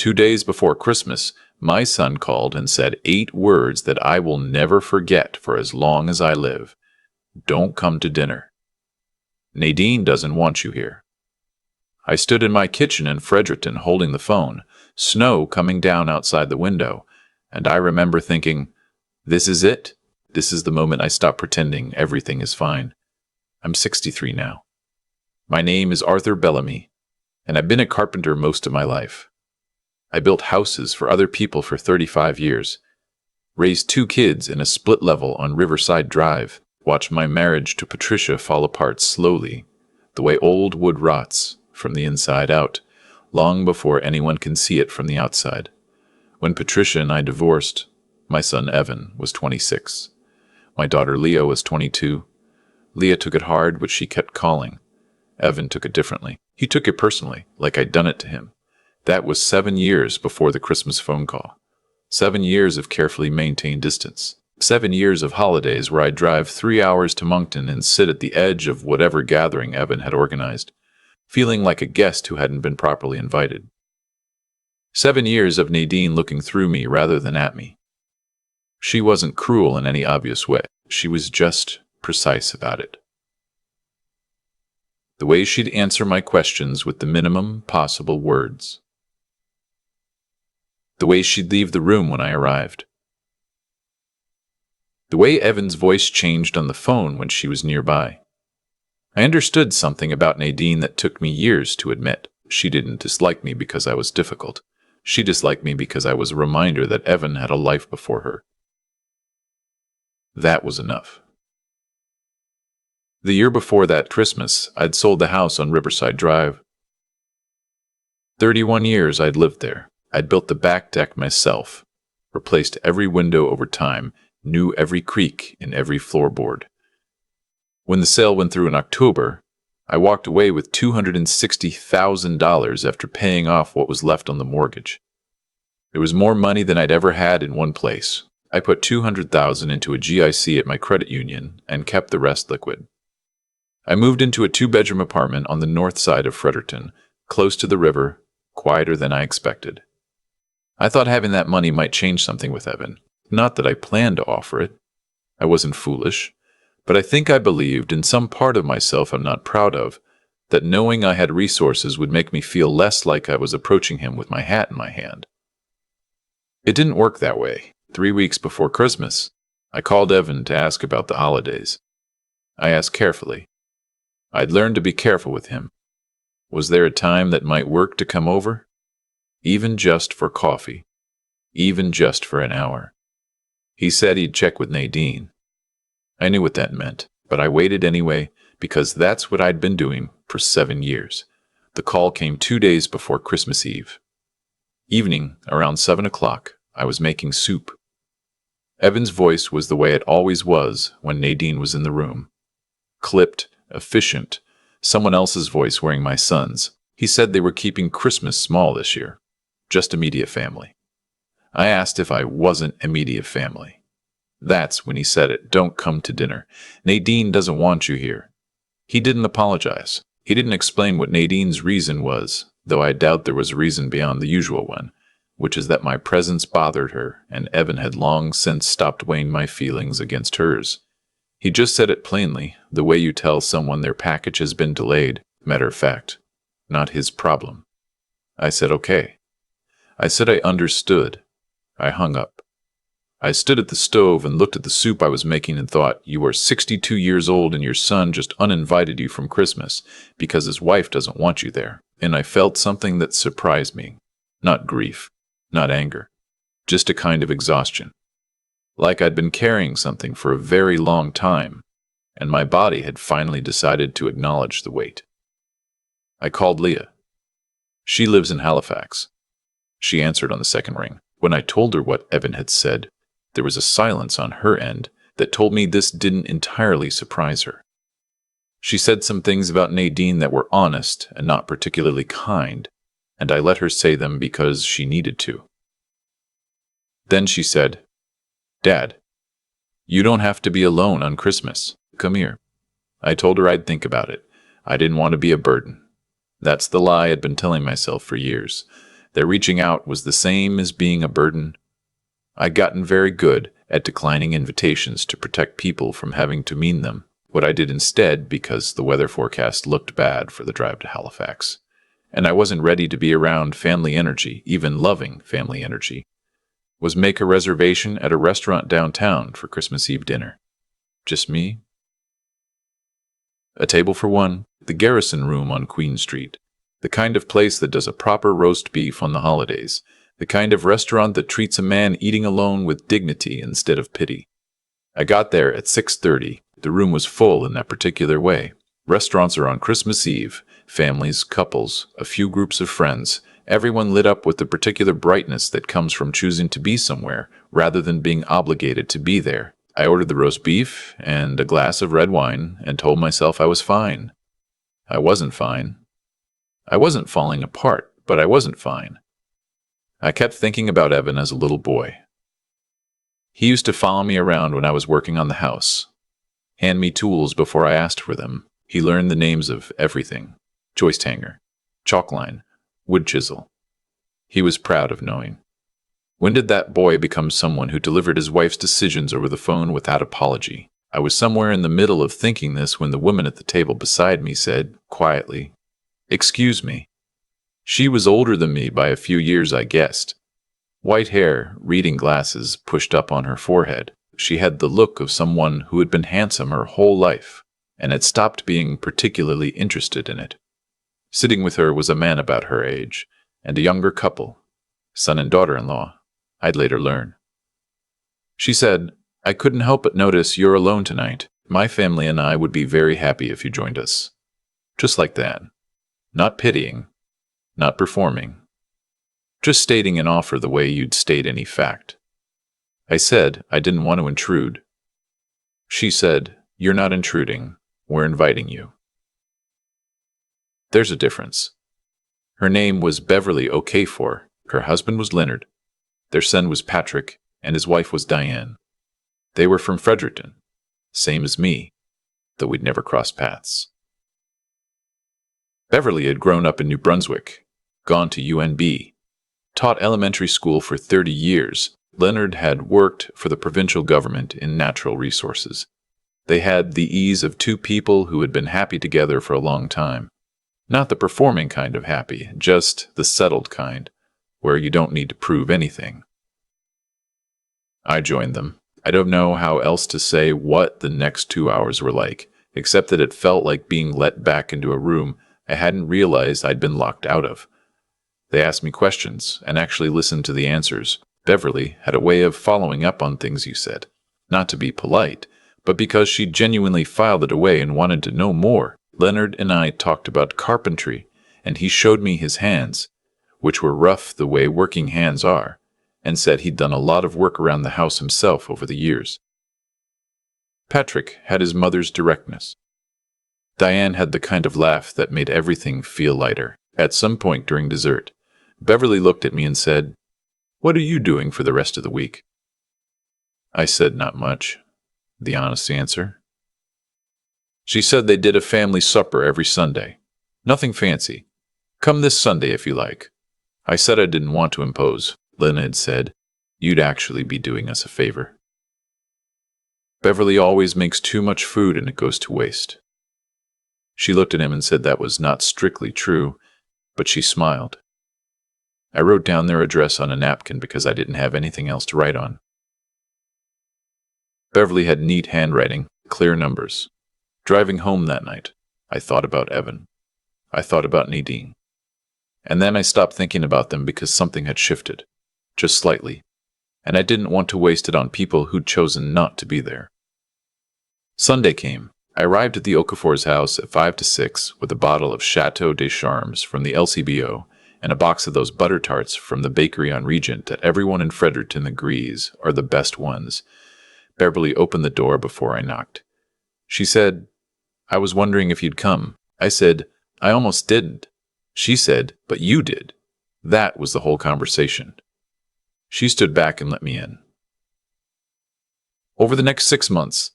2 days before Christmas, my son called and said 8 words that I will never forget for as long as I live. Don't come to dinner. Nadine doesn't want you here. I stood in my kitchen in Fredericton holding the phone, snow coming down outside the window, and I remember thinking, this is it. This is the moment I stop pretending everything is fine. I'm 63 now. My name is Arthur Bellamy, and I've been a carpenter most of my life. I built houses for other people for 35 years, raised 2 kids in a split level on Riverside Drive, watched my marriage to Patricia fall apart slowly, the way old wood rots from the inside out, long before anyone can see it from the outside. When Patricia and I divorced, my son Evan was 26. My daughter Leah was 22. Leah took it hard, but she kept calling. Evan took it differently. He took it personally, like I'd done it to him. That was 7 years before the Christmas phone call. 7 years of carefully maintained distance. 7 years of holidays where I'd drive 3 hours to Moncton and sit at the edge of whatever gathering Evan had organized, feeling like a guest who hadn't been properly invited. 7 years of Nadine looking through me rather than at me. She wasn't cruel in any obvious way. She was just precise about it. The way she'd answer my questions with the minimum possible words. The way she'd leave the room when I arrived. The way Evan's voice changed on the phone when she was nearby. I understood something about Nadine that took me years to admit. She didn't dislike me because I was difficult. She disliked me because I was a reminder that Evan had a life before her. That was enough. The year before that Christmas, I'd sold the house on Riverside Drive. 31 years I'd lived there. I'd built the back deck myself, replaced every window over time, knew every creak in every floorboard. When the sale went through in October, I walked away with $260,000 after paying off what was left on the mortgage. It was more money than I'd ever had in one place. I put $200,000 into a GIC at my credit union and kept the rest liquid. I moved into a 2-bedroom apartment on the north side of Fredericton, close to the river, quieter than I expected. I thought having that money might change something with Evan. Not that I planned to offer it. I wasn't foolish, but I think I believed in some part of myself I'm not proud of, that knowing I had resources would make me feel less like I was approaching him with my hat in my hand. It didn't work that way. 3 weeks before Christmas, I called Evan to ask about the holidays. I asked carefully. I'd learned to be careful with him. Was there a time that might work to come over? Even just for coffee. Even just for an hour. He said he'd check with Nadine. I knew what that meant, but I waited anyway because that's what I'd been doing for 7 years. The call came 2 days before Christmas Eve. Evening, around 7 o'clock, I was making soup. Evan's voice was the way it always was when Nadine was in the room. Clipped, efficient, someone else's voice wearing my son's. He said they were keeping Christmas small this year. Just immediate family. I asked if I wasn't immediate family. That's when he said it. Don't come to dinner. Nadine doesn't want you here. He didn't apologize. He didn't explain what Nadine's reason was, though I doubt there was a reason beyond the usual one, which is that my presence bothered her, and Evan had long since stopped weighing my feelings against hers. He just said it plainly, the way you tell someone their package has been delayed. Matter of fact, not his problem. I said okay. I said I understood. I hung up. I stood at the stove and looked at the soup I was making and thought, you are 62 years old and your son just uninvited you from Christmas because his wife doesn't want you there. And I felt something that surprised me. Not grief, not anger, just a kind of exhaustion. Like I'd been carrying something for a very long time, and my body had finally decided to acknowledge the weight. I called Leah. She lives in Halifax. She answered on the second ring. When I told her what Evan had said, there was a silence on her end that told me this didn't entirely surprise her. She said some things about Nadine that were honest and not particularly kind, and I let her say them because she needed to. Then she said, Dad, you don't have to be alone on Christmas. Come here. I told her I'd think about it. I didn't want to be a burden. That's the lie I'd been telling myself for years. Their reaching out was the same as being a burden. I'd gotten very good at declining invitations to protect people from having to mean them. What I did instead, because the weather forecast looked bad for the drive to Halifax, and I wasn't ready to be around family energy, even loving family energy, was make a reservation at a restaurant downtown for Christmas Eve dinner. Just me. A table for one, the Garrison Room on Queen Street. The kind of place that does a proper roast beef on the holidays. The kind of restaurant that treats a man eating alone with dignity instead of pity. I got there at 6:30. The room was full in that particular way. Restaurants are on Christmas Eve. Families, couples, a few groups of friends. Everyone lit up with the particular brightness that comes from choosing to be somewhere rather than being obligated to be there. I ordered the roast beef and a glass of red wine and told myself I was fine. I wasn't fine. I wasn't falling apart, but I wasn't fine. I kept thinking about Evan as a little boy. He used to follow me around when I was working on the house, hand me tools before I asked for them. He learned the names of everything: joist hanger, chalk line, wood chisel. He was proud of knowing. When did that boy become someone who delivered his wife's decisions over the phone without apology? I was somewhere in the middle of thinking this when the woman at the table beside me said, quietly, "Excuse me." She was older than me by a few years, I guessed. White hair, reading glasses pushed up on her forehead. She had the look of someone who had been handsome her whole life and had stopped being particularly interested in it. Sitting with her was a man about her age and a younger couple, son and daughter-in-law, I'd later learn. She said, "I couldn't help but notice you're alone tonight. My family and I would be very happy if you joined us." Just like that. Not pitying. Not performing. Just stating an offer the way you'd state any fact. I said I didn't want to intrude. She said, "You're not intruding. We're inviting you." There's a difference. Her name was Beverly Okafor. Her husband was Leonard. Their son was Patrick, and his wife was Diane. They were from Fredericton, same as me, though we'd never crossed paths. Beverly had grown up in New Brunswick, gone to UNB, taught elementary school for 30 years. Leonard had worked for the provincial government in natural resources. They had the ease of two people who had been happy together for a long time. Not the performing kind of happy, just the settled kind, where you don't need to prove anything. I joined them. I don't know how else to say what the next 2 hours were like, except that it felt like being let back into a room I hadn't realized I'd been locked out of. They asked me questions and actually listened to the answers. Beverly had a way of following up on things you said, not to be polite, but because she genuinely filed it away and wanted to know more. Leonard and I talked about carpentry, and he showed me his hands, which were rough the way working hands are, and said he'd done a lot of work around the house himself over the years. Patrick had his mother's directness. Diane had the kind of laugh that made everything feel lighter. At some point during dessert, Beverly looked at me and said, "What are you doing for the rest of the week?" I said not much, the honest answer. She said they did a family supper every Sunday. Nothing fancy. "Come this Sunday if you like." I said I didn't want to impose. Lynn had said, "You'd actually be doing us a favor." Beverly always makes too much food and it goes to waste. She looked at him and said that was not strictly true, but she smiled. I wrote down their address on a napkin because I didn't have anything else to write on. Beverly had neat handwriting, clear numbers. Driving home that night, I thought about Evan. I thought about Nadine. And then I stopped thinking about them because something had shifted, just slightly, and I didn't want to waste it on people who'd chosen not to be there. Sunday came. I arrived at the Okafor's house at 5 to 6 with a bottle of Chateau des Charmes from the LCBO and a box of those butter tarts from the bakery on Regent that everyone in Fredericton agrees are the best ones. Beverly opened the door before I knocked. She said, "I was wondering if you'd come." I said, "I almost didn't." She said, "But you did." That was the whole conversation. She stood back and let me in. Over the next 6 months,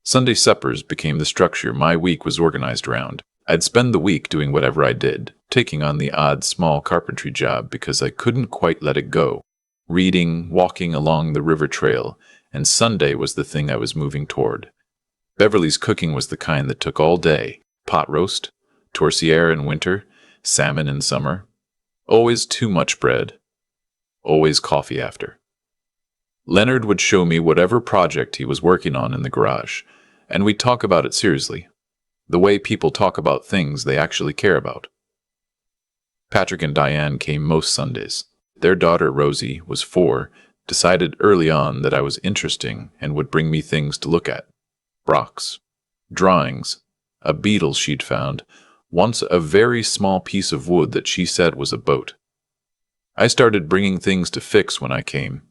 Sunday suppers became the structure my week was organized around. I'd spend the week doing whatever I did, taking on the odd small carpentry job because I couldn't quite let it go. Reading, walking along the river trail, and Sunday was the thing I was moving toward. Beverly's cooking was the kind that took all day. Pot roast, tourtière in winter, salmon in summer. Always too much bread. Always coffee after. Leonard would show me whatever project he was working on in the garage, and we'd talk about it seriously. The way people talk about things they actually care about. Patrick and Diane came most Sundays. Their daughter, Rosie, was 4, decided early on that I was interesting and would bring me things to look at. Rocks, drawings, a beetle she'd found, once a very small piece of wood that she said was a boat. I started bringing things to fix when I came.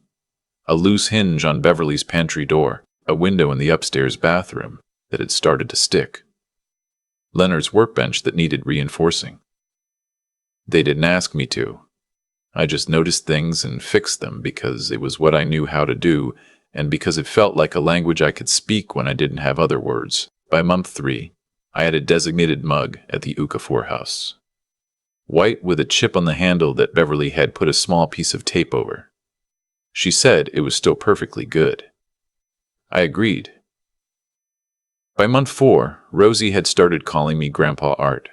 A loose hinge on Beverly's pantry door, a window in the upstairs bathroom that had started to stick. Leonard's workbench that needed reinforcing. They didn't ask me to. I just noticed things and fixed them because it was what I knew how to do and because it felt like a language I could speak when I didn't have other words. By month 3, I had a designated mug at the Okafor house. White with a chip on the handle that Beverly had put a small piece of tape over. She said it was still perfectly good. I agreed. By month 4, Rosie had started calling me Grandpa Art.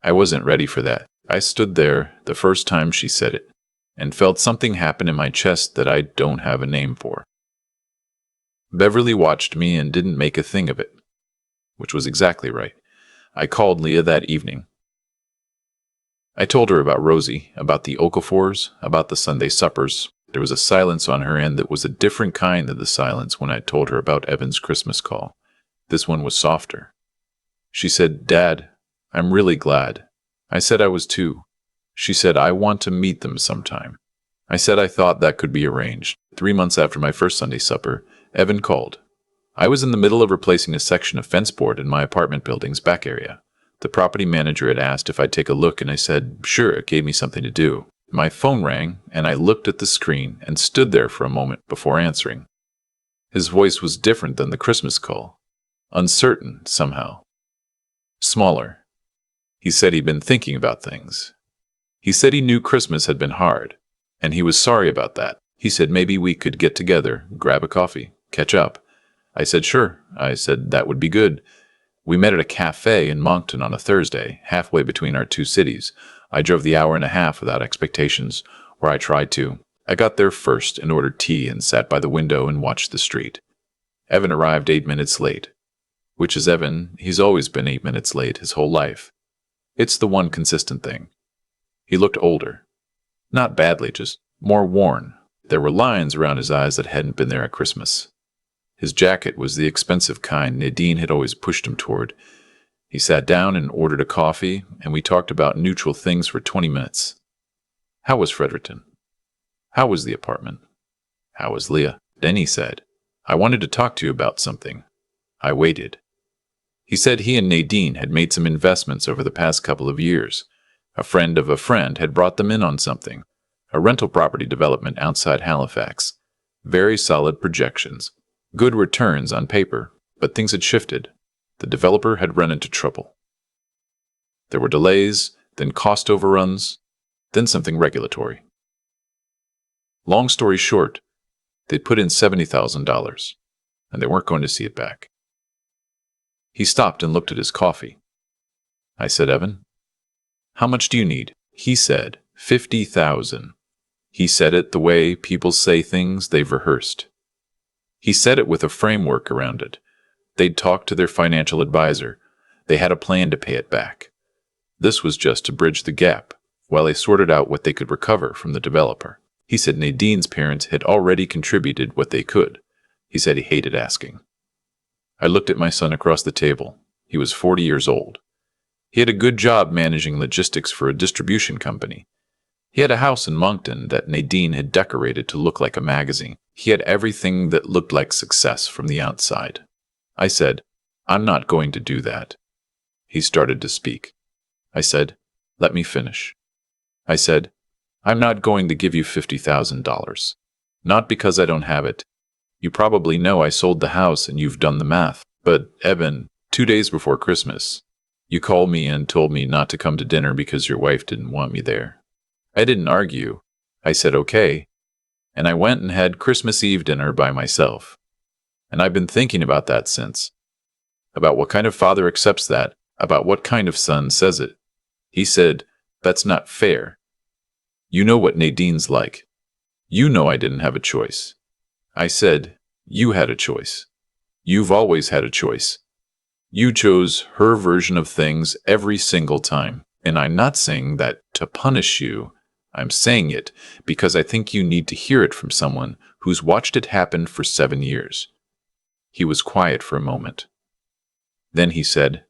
I wasn't ready for that. I stood there the first time she said it, and felt something happen in my chest that I don't have a name for. Beverly watched me and didn't make a thing of it, which was exactly right. I called Leah that evening. I told her about Rosie, about the Okafors, about the Sunday suppers. There was a silence on her end that was a different kind than the silence when I told her about Evan's Christmas call. This one was softer. She said, "Dad, I'm really glad." I said I was too. She said, "I want to meet them sometime." I said I thought that could be arranged. 3 months after my first Sunday supper, Evan called. I was in the middle of replacing a section of fence board in my apartment building's back area. The property manager had asked if I'd take a look, and I said, sure, it gave me something to do. My phone rang, and I looked at the screen and stood there for a moment before answering. His voice was different than the Christmas call. Uncertain, somehow. Smaller. He said he'd been thinking about things. He said he knew Christmas had been hard, and he was sorry about that. He said maybe we could get together, grab a coffee, catch up. I said sure. I said that would be good. We met at a cafe in Moncton on a Thursday, halfway between our 2 cities. I drove the hour and a half without expectations, or I tried to. I got there first and ordered tea and sat by the window and watched the street. Evan arrived 8 minutes late. Which is Evan, he's always been 8 minutes late his whole life. It's the one consistent thing. He looked older. Not badly, just more worn. There were lines around his eyes that hadn't been there at Christmas. His jacket was the expensive kind Nadine had always pushed him toward. He sat down and ordered a coffee, and we talked about neutral things for 20 minutes. How was Fredericton? How was the apartment? How was Leah? Then he said, I wanted to talk to you about something. I waited. He said he and Nadine had made some investments over the past couple of years. A friend of a friend had brought them in on something. A rental property development outside Halifax. Very solid projections. Good returns on paper, but things had shifted. The developer had run into trouble. There were delays, then cost overruns, then something regulatory. Long story short, they'd put in $70,000, and they weren't going to see it back. He stopped and looked at his coffee. I said, Evan, how much do you need? He said, 50,000. He said it the way people say things they've rehearsed. He said it with a framework around it. They'd talked to their financial advisor. They had a plan to pay it back. This was just to bridge the gap, while they sorted out what they could recover from the developer. He said Nadine's parents had already contributed what they could. He said he hated asking. I looked at my son across the table. He was 40 years old. He had a good job managing logistics for a distribution company. He had a house in Moncton that Nadine had decorated to look like a magazine. He had everything that looked like success from the outside. I said, I'm not going to do that. He started to speak. I said, let me finish. I said, I'm not going to give you $50,000. Not because I don't have it. You probably know I sold the house and you've done the math. But, Evan, 2 days before Christmas, You called me and told me not to come to dinner because your wife didn't want me there. I didn't argue. I said okay, and I went and had Christmas Eve dinner by myself. And I've been thinking about that since. About what kind of father accepts that, about what kind of son says it. He said, "That's not fair. You know what Nadine's like. You know I didn't have a choice." I said, "You had a choice. You've always had a choice. You chose her version of things every single time. And I'm not saying that to punish you. I'm saying it because I think you need to hear it from someone who's watched it happen for 7 years." He was quiet for a moment. Then he said,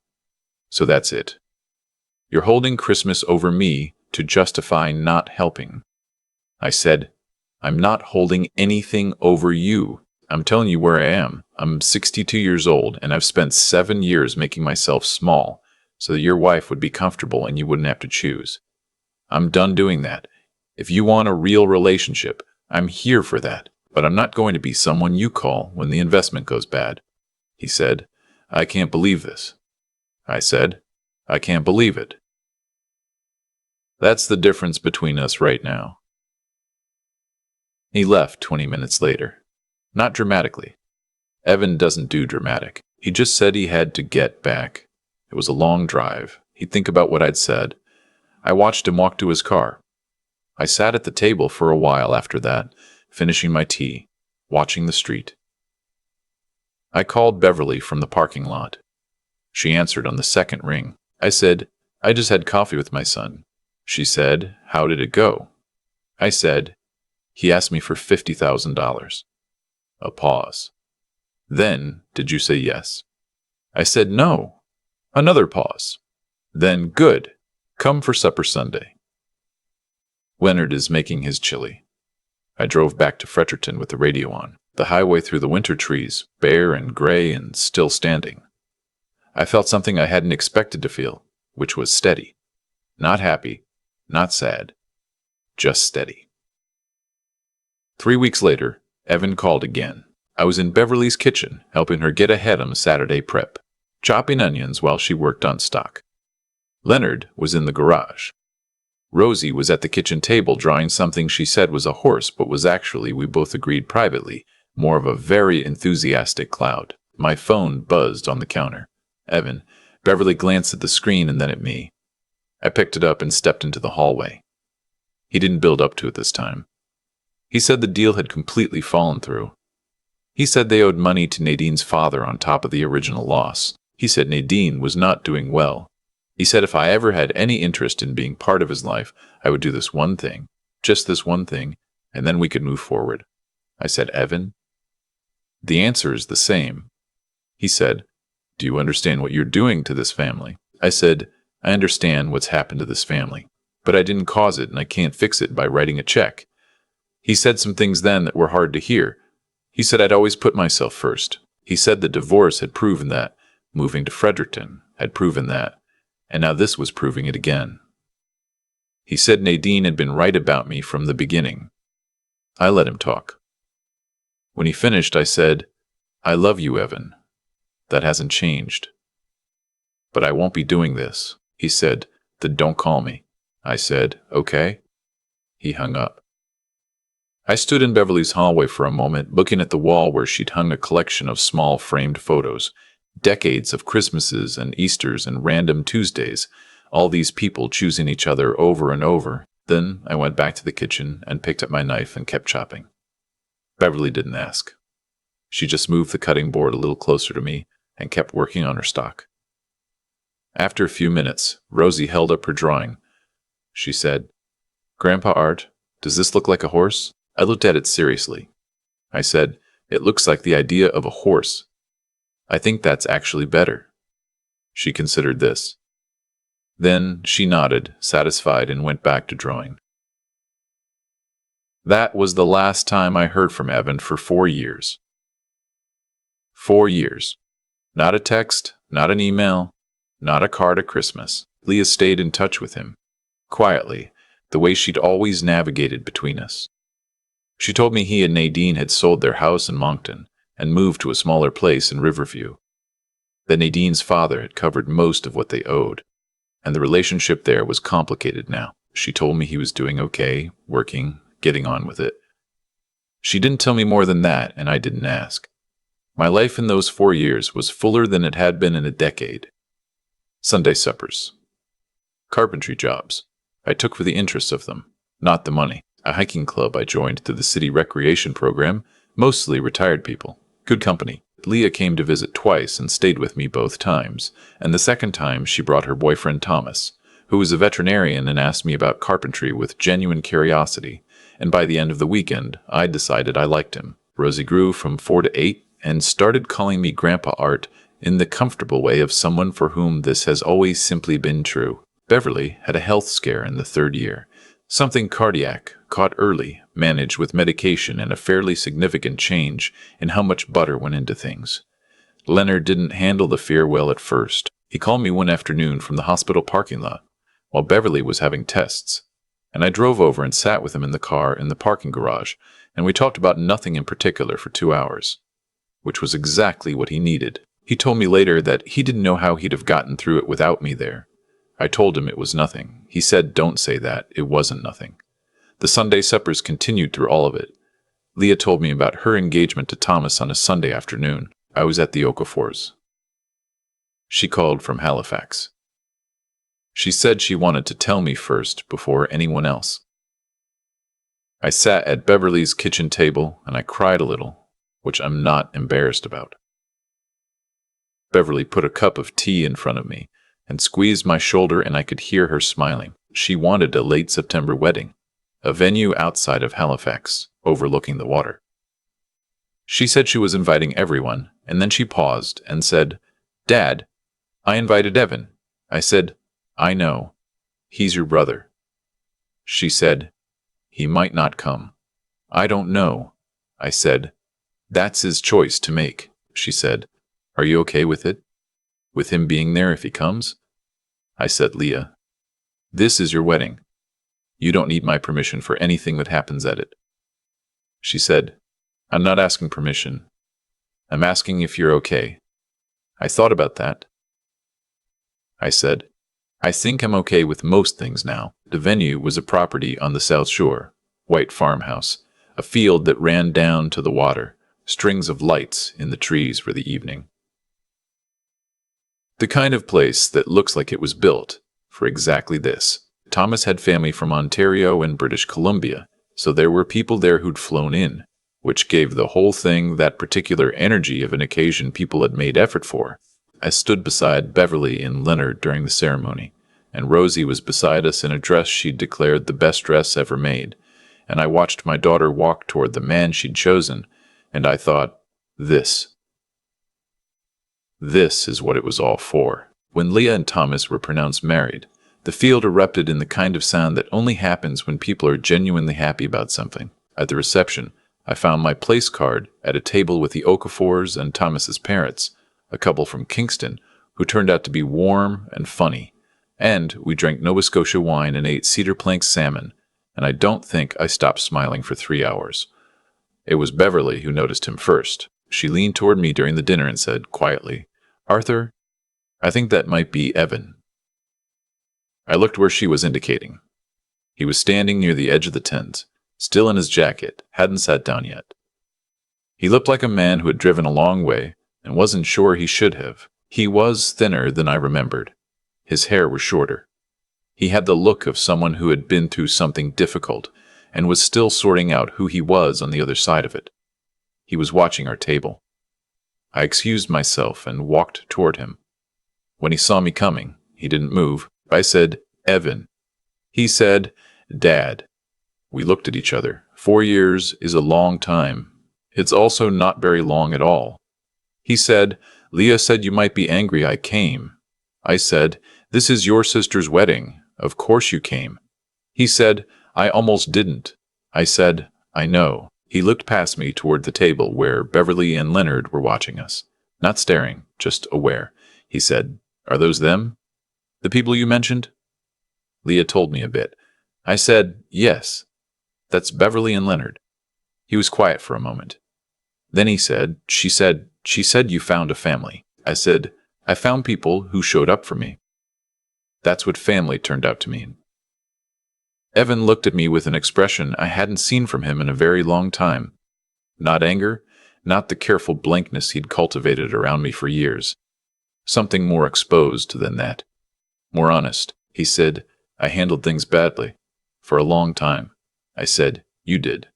"So that's it. You're holding Christmas over me to justify not helping." I said, "I'm not holding anything over you. I'm telling you where I am. I'm 62 years old, and I've spent 7 years making myself small so that your wife would be comfortable and you wouldn't have to choose. I'm done doing that. If you want a real relationship, I'm here for that, but I'm not going to be someone you call when the investment goes bad." He said, "I can't believe this." I said, "I can't believe it." That's the difference between us right now. He left 20 minutes later. Not dramatically. Evan doesn't do dramatic. He just said he had to get back. It was a long drive. He'd think about what I'd said. I watched him walk to his car. I sat at the table for a while after that, finishing my tea, watching the street. I called Beverly from the parking lot. She answered on the second ring. I said, "I just had coffee with my son." She said, "How did it go?" I said, "He asked me for $50,000. A pause. "Then, did you say yes?" I said, "No." Another pause. Then, "Good. Come for supper Sunday." Leonard is making his chili. I drove back to Fredericton with the radio on. The highway through the winter trees, bare and gray and still standing. I felt something I hadn't expected to feel, which was steady. Not happy, not sad, just steady. 3 weeks later, Evan called again. I was in Beverly's kitchen, helping her get ahead on Saturday prep, chopping onions while she worked on stock. Leonard was in the garage. Rosie was at the kitchen table drawing something she said was a horse, but was actually, we both agreed privately, more of a very enthusiastic cloud. My phone buzzed on the counter. "Evan." Beverly glanced at the screen and then at me. I picked it up and stepped into the hallway. He didn't build up to it this time. He said the deal had completely fallen through. He said they owed money to Nadine's father on top of the original loss. He said Nadine was not doing well. He said if I ever had any interest in being part of his life, I would do this one thing, just this one thing, and then we could move forward. I said, "Evan?" "The answer is the same." He said, "Do you understand what you're doing to this family?" I said, "I understand what's happened to this family, but I didn't cause it and I can't fix it by writing a check." He said some things then that were hard to hear. He said I'd always put myself first. He said the divorce had proven that, moving to Fredericton had proven that, and now this was proving it again. He said Nadine had been right about me from the beginning. I let him talk. When he finished, I said, "I love you, Evan. That hasn't changed. But I won't be doing this." He said, "Then don't call me." I said, "Okay." He hung up. I stood in Beverly's hallway for a moment, looking at the wall where she'd hung a collection of small framed photos. Decades of Christmases and Easters and random Tuesdays, all these people choosing each other over and over. Then I went back to the kitchen and picked up my knife and kept chopping. Beverly didn't ask. She just moved the cutting board a little closer to me and kept working on her stock. After a few minutes, Rosie held up her drawing. She said, "Grandpa Art, does this look like a horse?" I looked at it seriously. I said, "It looks like the idea of a horse. I think that's actually better." She considered this. Then she nodded, satisfied, and went back to drawing. That was the last time I heard from Evan for 4 years. 4 years. Not a text, not an email, not a card at Christmas. Leah stayed in touch with him, quietly, the way she'd always navigated between us. She told me he and Nadine had sold their house in Moncton and moved to a smaller place in Riverview. that Nadine's father had covered most of what they owed, and the relationship there was complicated now. She told me he was doing okay, working, getting on with it. She didn't tell me more than that, and I didn't ask. My life in those 4 years was fuller than it had been in a decade. Sunday suppers. Carpentry jobs. I took for the interest of them, not the money. A hiking club I joined through the city recreation program, mostly retired people. Good company. Leah came to visit twice and stayed with me both times, and the second time she brought her boyfriend Thomas, who was a veterinarian and asked me about carpentry with genuine curiosity, and by the end of the weekend, I decided I liked him. Rosie grew from 4 to 8 and started calling me Grandpa Art in the comfortable way of someone for whom this has always simply been true. Beverly had a health scare in the 3rd year. Something cardiac, caught early, managed with medication and a fairly significant change in how much butter went into things. Leonard didn't handle the fear well at first. He called me one afternoon from the hospital parking lot while Beverly was having tests, and I drove over and sat with him in the car in the parking garage, and we talked about nothing in particular for 2 hours, which was exactly what he needed. He told me later that he didn't know how he'd have gotten through it without me there. I told him it was nothing. He said, "Don't say that. It wasn't nothing." The Sunday suppers continued through all of it. Leah told me about her engagement to Thomas on a Sunday afternoon. I was at the Okafors. She called from Halifax. She said she wanted to tell me first before anyone else. I sat at Beverly's kitchen table and I cried a little, which I'm not embarrassed about. Beverly put a cup of tea in front of me and squeezed my shoulder, and I could hear her smiling. She wanted a late September wedding, a venue outside of Halifax, overlooking the water. She said she was inviting everyone, and then she paused and said, "Dad, I invited Evan." I said, "I know. He's your brother." She said, "He might not come." "I don't know." I said, "That's his choice to make." She said, "Are you okay with it? With him being there if he comes?" I said, "Leah, this is your wedding. You don't need my permission for anything that happens at it." She said, "I'm not asking permission. I'm asking if you're okay." I thought about that. I said, "I think I'm okay with most things now." The venue was a property on the South Shore, white farmhouse, a field that ran down to the water, strings of lights in the trees for the evening. The kind of place that looks like it was built for exactly this. Thomas had family from Ontario and British Columbia, so there were people there who'd flown in, which gave the whole thing that particular energy of an occasion people had made effort for. I stood beside Beverly and Leonard during the ceremony, and Rosie was beside us in a dress she'd declared the best dress ever made, and I watched my daughter walk toward the man she'd chosen, and I thought, This is what it was all for. When Leah and Thomas were pronounced married, the field erupted in the kind of sound that only happens when people are genuinely happy about something. At the reception, I found my place card at a table with the Okafors and Thomas's parents, a couple from Kingston, who turned out to be warm and funny, and we drank Nova Scotia wine and ate cedar plank salmon, and I don't think I stopped smiling for 3 hours. It was Beverly who noticed him first. She leaned toward me during the dinner and said quietly, "Arthur, I think that might be Evan." I looked where she was indicating. He was standing near the edge of the tent, still in his jacket, hadn't sat down yet. He looked like a man who had driven a long way and wasn't sure he should have. He was thinner than I remembered. His hair was shorter. He had the look of someone who had been through something difficult and was still sorting out who he was on the other side of it. He was watching our table. I excused myself and walked toward him. When he saw me coming, he didn't move. I said, "Evan." He said, "Dad." We looked at each other. 4 years is a long time. It's also not very long at all. He said, "Leah said you might be angry I came." I said, "This is your sister's wedding. Of course you came." He said, "I almost didn't." I said, "I know." He looked past me toward the table where Beverly and Leonard were watching us. Not staring, just aware. He said, "Are those them? The people you mentioned?" Leah told me a bit. I said, "Yes. That's Beverly and Leonard." He was quiet for a moment. Then he said, She said you found a family." I said, I found people who showed up for me. That's what family turned out to mean. Evan looked at me with an expression I hadn't seen from him in a very long time. Not anger, not the careful blankness he'd cultivated around me for years. Something more exposed than that. More honest. He said, I handled things badly. For a long time. I said, you did.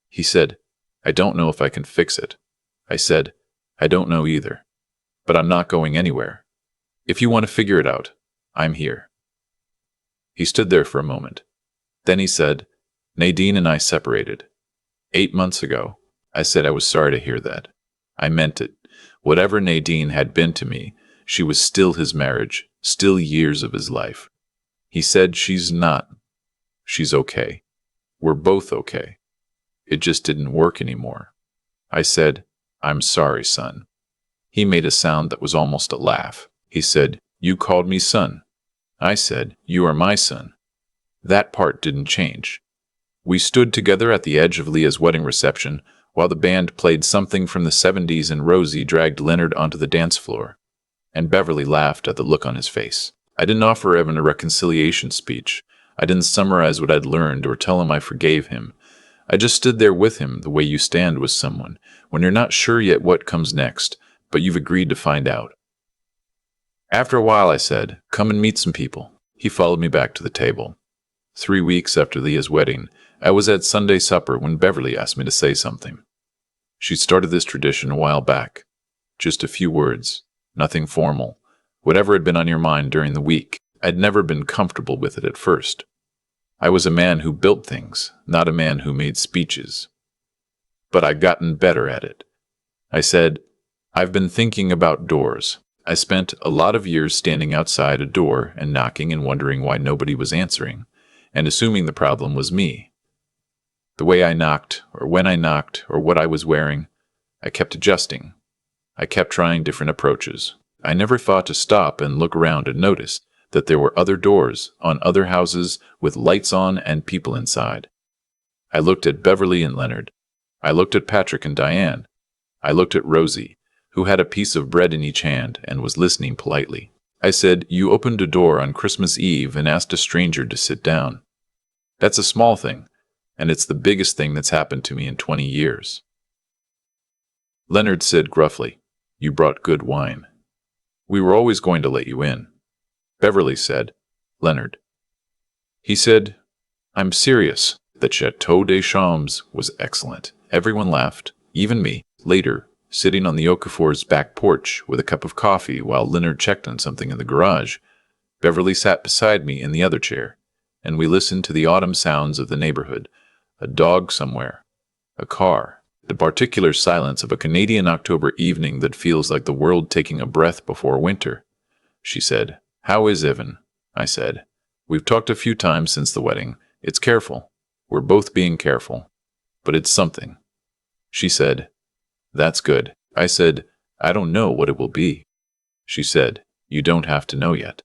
He said, I don't know if I can fix it. I said, I don't know either. But I'm not going anywhere. If you want to figure it out, I'm here. He stood there for a moment. Then he said, Nadine and I separated. 8 months ago. I said I was sorry to hear that. I meant it. Whatever Nadine had been to me, she was still his marriage, still years of his life. He said she's not. She's okay. We're both okay. It just didn't work anymore. I said, I'm sorry, son. He made a sound that was almost a laugh. He said, you called me son. I said, you are my son. That part didn't change. We stood together at the edge of Leah's wedding reception while the band played something from the 70s and Rosie dragged Leonard onto the dance floor. And Beverly laughed at the look on his face. I didn't offer Evan a reconciliation speech. I didn't summarize what I'd learned or tell him I forgave him. I just stood there with him the way you stand with someone, when you're not sure yet what comes next, but you've agreed to find out. After a while, I said, come and meet some people. He followed me back to the table. 3 weeks after Leah's wedding, I was at Sunday supper when Beverly asked me to say something. She started this tradition a while back. Just a few words, nothing formal. Whatever had been on your mind during the week, I'd never been comfortable with it at first. I was a man who built things, not a man who made speeches. But I'd gotten better at it. I said, I've been thinking about doors. I spent a lot of years standing outside a door and knocking and wondering why nobody was answering, and assuming the problem was me. The way I knocked, or when I knocked, or what I was wearing, I kept adjusting. I kept trying different approaches. I never thought to stop and look around and notice that there were other doors on other houses with lights on and people inside. I looked at Beverly and Leonard. I looked at Patrick and Diane. I looked at Rosie, who had a piece of bread in each hand and was listening politely. I said, you opened a door on Christmas Eve and asked a stranger to sit down. That's a small thing, and it's the biggest thing that's happened to me in 20 years. Leonard said gruffly, you brought good wine. We were always going to let you in. Beverly said, Leonard. He said, I'm serious. The Chateau des Champs was excellent. Everyone laughed, even me. Later, sitting on the Okafor's back porch with a cup of coffee while Leonard checked on something in the garage, Beverly sat beside me in the other chair, and we listened to the autumn sounds of the neighborhood, a dog somewhere, a car, the particular silence of a Canadian October evening that feels like the world taking a breath before winter. She said, how is Evan? I said, we've talked a few times since the wedding. It's careful. We're both being careful. But it's something. She said, that's good. I said, I don't know what it will be. She said, you don't have to know yet.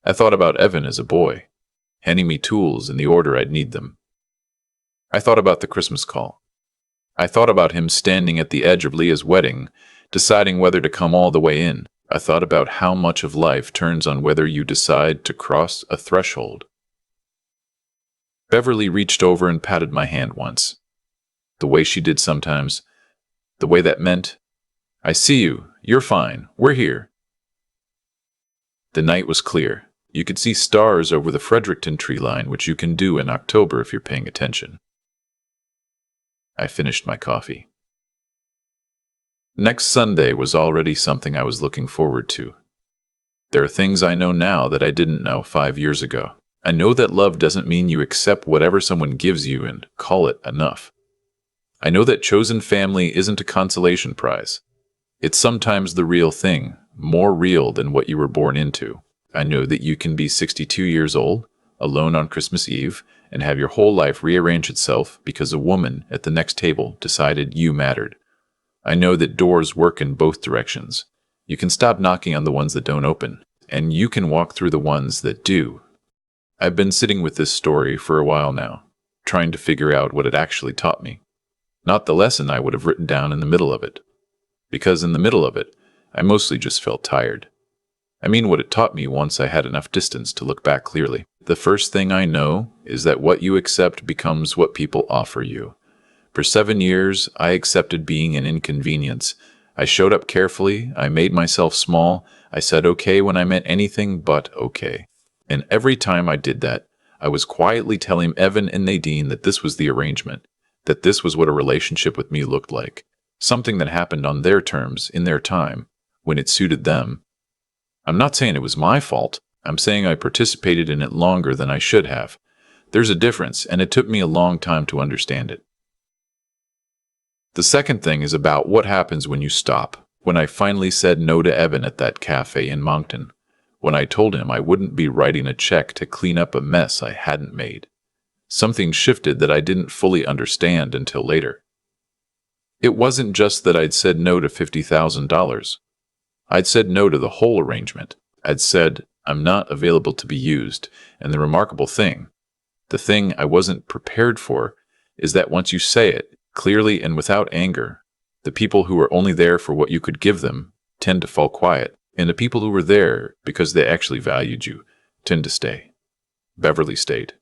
I thought about Evan as a boy, handing me tools in the order I'd need them. I thought about the Christmas call. I thought about him standing at the edge of Leah's wedding, deciding whether to come all the way in. I thought about how much of life turns on whether you decide to cross a threshold. Beverly reached over and patted my hand once. The way she did sometimes. The way that meant, I see you. You're fine. We're here. The night was clear. You could see stars over the Fredericton tree line, which you can do in October if you're paying attention. I finished my coffee. Next Sunday was already something I was looking forward to. There are things I know now that I didn't know 5 years ago. I know that love doesn't mean you accept whatever someone gives you and call it enough. I know that chosen family isn't a consolation prize. It's sometimes the real thing, more real than what you were born into. I know that you can be 62 years old, alone on Christmas Eve, and have your whole life rearrange itself because a woman at the next table decided you mattered. I know that doors work in both directions. You can stop knocking on the ones that don't open, and you can walk through the ones that do. I've been sitting with this story for a while now, trying to figure out what it actually taught me. Not the lesson I would have written down in the middle of it. Because in the middle of it, I mostly just felt tired. I mean what it taught me once I had enough distance to look back clearly. The first thing I know is that what you accept becomes what people offer you. For 7 years, I accepted being an inconvenience. I showed up carefully, I made myself small, I said okay when I meant anything but okay. And every time I did that, I was quietly telling Evan and Nadine that this was the arrangement, that this was what a relationship with me looked like, something that happened on their terms, in their time, when it suited them. I'm not saying it was my fault. I'm saying I participated in it longer than I should have. There's a difference, and it took me a long time to understand it. The second thing is about what happens when you stop. When I finally said no to Evan at that cafe in Moncton, when I told him I wouldn't be writing a check to clean up a mess I hadn't made, something shifted that I didn't fully understand until later. It wasn't just that I'd said no to $50,000. I'd said no to the whole arrangement. I'd said, I'm not available to be used, and the remarkable thing, the thing I wasn't prepared for, is that once you say it, clearly and without anger, the people who are only there for what you could give them tend to fall quiet, and the people who were there because they actually valued you tend to stay. Beverly stayed.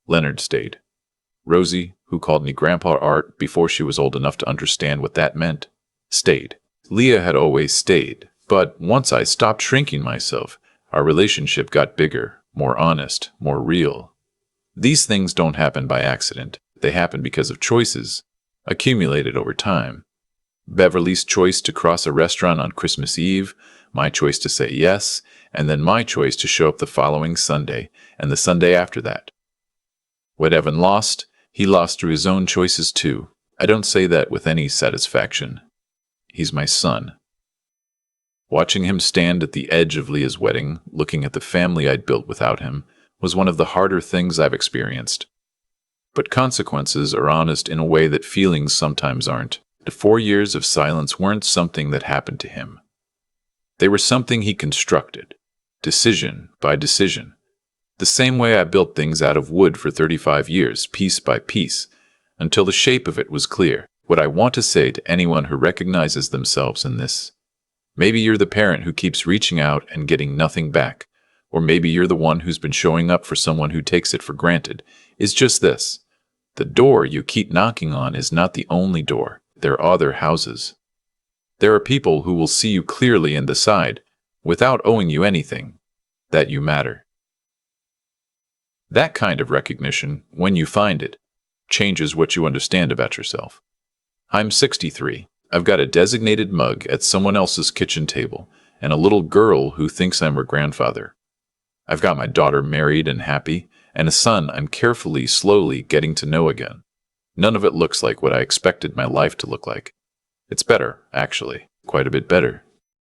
Leonard stayed. Rosie, who called me Grandpa Art before she was old enough to understand what that meant, stayed. Leah had always stayed, but once I stopped shrinking myself, our relationship got bigger, more honest, more real. These things don't happen by accident. They happen because of choices, accumulated over time. Beverly's choice to cross a restaurant on Christmas Eve, my choice to say yes, and then my choice to show up the following Sunday, and the Sunday after that. What Evan lost, he lost through his own choices too. I don't say that with any satisfaction. He's my son. Watching him stand at the edge of Leah's wedding, looking at the family I'd built without him, was one of the harder things I've experienced. But consequences are honest in a way that feelings sometimes aren't. The 4 years of silence weren't something that happened to him. They were something he constructed, decision by decision. The same way I built things out of wood for 35 years, piece by piece, until the shape of it was clear. What I want to say to anyone who recognizes themselves in this: maybe you're the parent who keeps reaching out and getting nothing back, or maybe you're the one who's been showing up for someone who takes it for granted, is just this: the door you keep knocking on is not the only door. There are other houses. There are people who will see you clearly and decide, without owing you anything, that you matter. That kind of recognition, when you find it, changes what you understand about yourself. I'm 63. I've got a designated mug at someone else's kitchen table, and a little girl who thinks I'm her grandfather. I've got my daughter married and happy, and a son I'm carefully, slowly getting to know again. None of it looks like what I expected my life to look like. It's better, actually, quite a bit better.